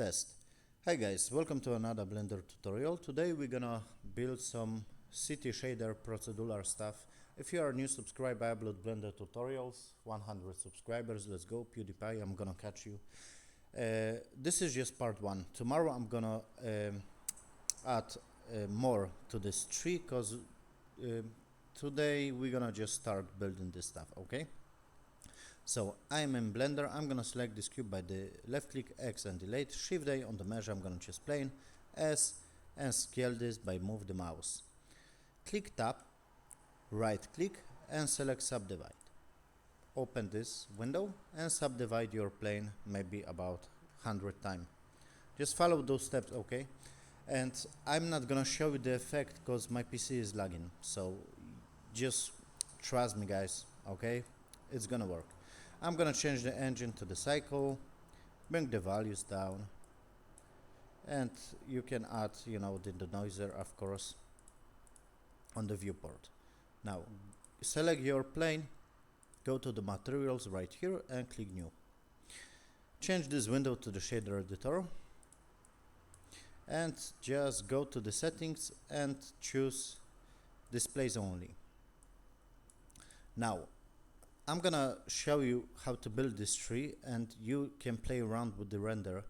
Test. Hi guys, welcome to another Blender tutorial. Today we're gonna build some city shader procedural stuff. If you are a new subscriber, I upload Blender tutorials. 100 subscribers, let's go. PewDiePie, I'm gonna catch you. This is just part one. Tomorrow I'm gonna add more to this tree because today we're gonna just start building this stuff, okay? So I'm in Blender. I'm gonna select this cube by the left click, X and delete, Shift A on the mesh. I'm gonna choose plane, S, and scale this by move the mouse. Click tab, right click and select subdivide. Open this window and subdivide your plane maybe about 100 times. Just follow those steps, okay? And I'm not gonna show you the effect because my PC is lagging, so just trust me guys, okay? It's gonna work. I'm gonna change the engine to the cycle, bring the values down, and you can add, the denoiser, of course, on the viewport. Now, select your plane, go to the materials right here, and click new. Change this window to the shader editor, and just go to the settings and choose displays only. Now, I'm gonna show you how to build this tree and you can play around with the render.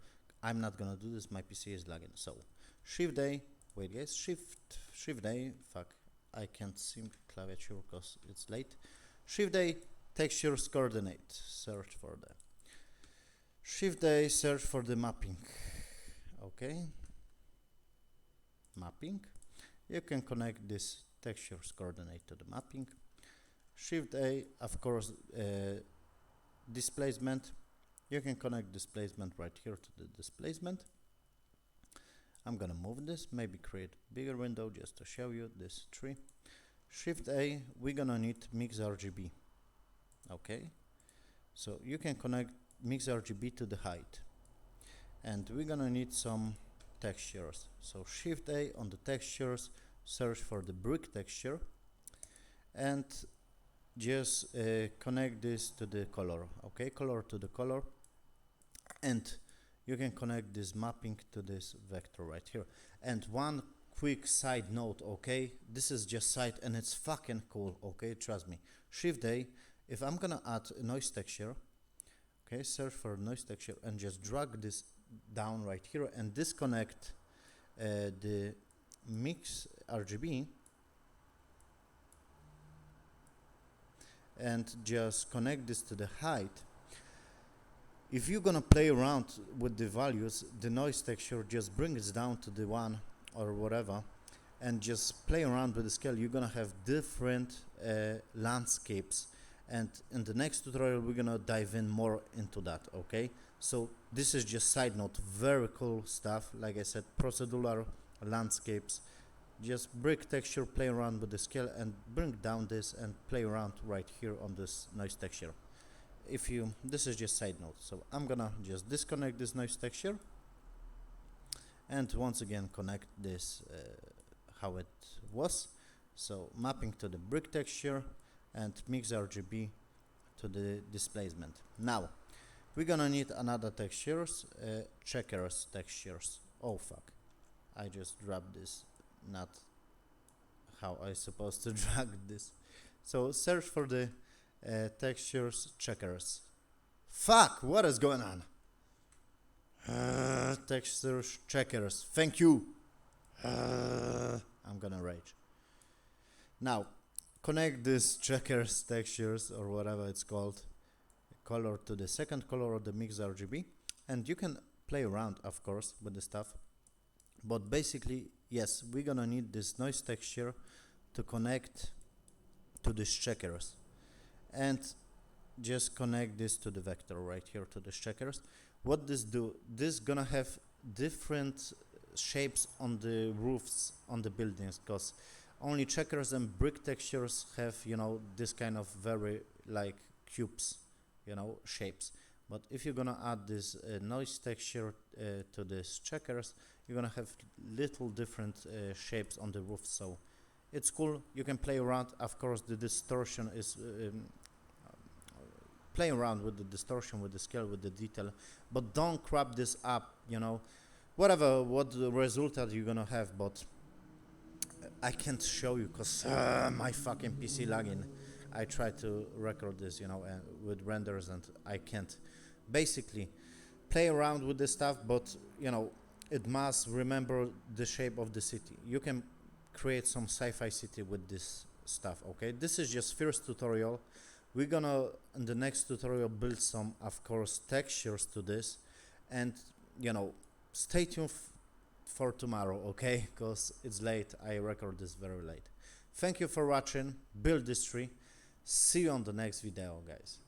I'm not gonna do this, my PC is lagging. So Shift A, wait guys, Shift A, fuck, I can't see claviature because it's late. Shift A, textures coordinate, search for the Shift A, search for the mapping. Okay, mapping. You can connect this textures coordinate to the mapping. Shift A, of course, displacement. You can connect displacement right here to the displacement. I'm gonna move this, maybe create bigger window just to show you this tree. Shift A, we're gonna need mix RGB. Okay, so you can connect mix RGB to the height, and we're gonna need some textures. So Shift A on the textures, search for the brick texture, and just connect this to the color, okay, color to the color, and you can connect this mapping to this vector right here. And one quick side note, okay, this is just side and it's fucking cool, okay, trust me. Shift A, if I'm gonna add a noise texture, okay, search for noise texture and just drag this down right here and disconnect the mix RGB and just connect this to the height. If you're gonna play around with the values, the noise texture, just bring it down to the 1 or whatever and just play around with the scale. You're gonna have different landscapes, and in the next tutorial we're gonna dive in more into that, okay? So this is just side note, very cool stuff. Like I said, procedural landscapes. Just brick texture, play around with the scale and bring down this and play around right here on this noise texture. This is just side note. So I'm gonna just disconnect this noise texture and once again connect this how it was. So mapping to the brick texture and mix RGB to the displacement. Now we're gonna need another textures, checkers textures. Oh fuck, I just dropped this, not how I supposed to drag this. So search for the textures checkers. Fuck, what is going on? Textures checkers, thank you. I'm gonna rage. Now connect this checkers textures or whatever it's called color to the second color of the mix RGB, and you can play around of course with the stuff. But basically, yes, we're gonna need this noise texture to connect to these checkers, and just connect this to the vector right here to the checkers. What this do? This gonna have different shapes on the roofs on the buildings, because only checkers and brick textures have this kind of very like cubes, shapes. But if you're gonna add this noise texture to this checkers, you're gonna have little different shapes on the roof. So it's cool, you can play around. Of course the distortion is play around with the distortion, with the scale, with the detail, but don't crop this up, you know, whatever, what the result that you're gonna have, but I can't show you because my fucking PC lagging. I try to record this, you know, with renders, and I can't. Basically, play around with this stuff, but you know, it must remember the shape of the city. You can create some sci-fi city with this stuff. Okay, this is just first tutorial. We're gonna in the next tutorial build some, of course, textures to this, and you know, stay tuned for tomorrow, okay? Because it's late. I record this very late. Thank you for watching. Build this tree. See you on the next video, guys.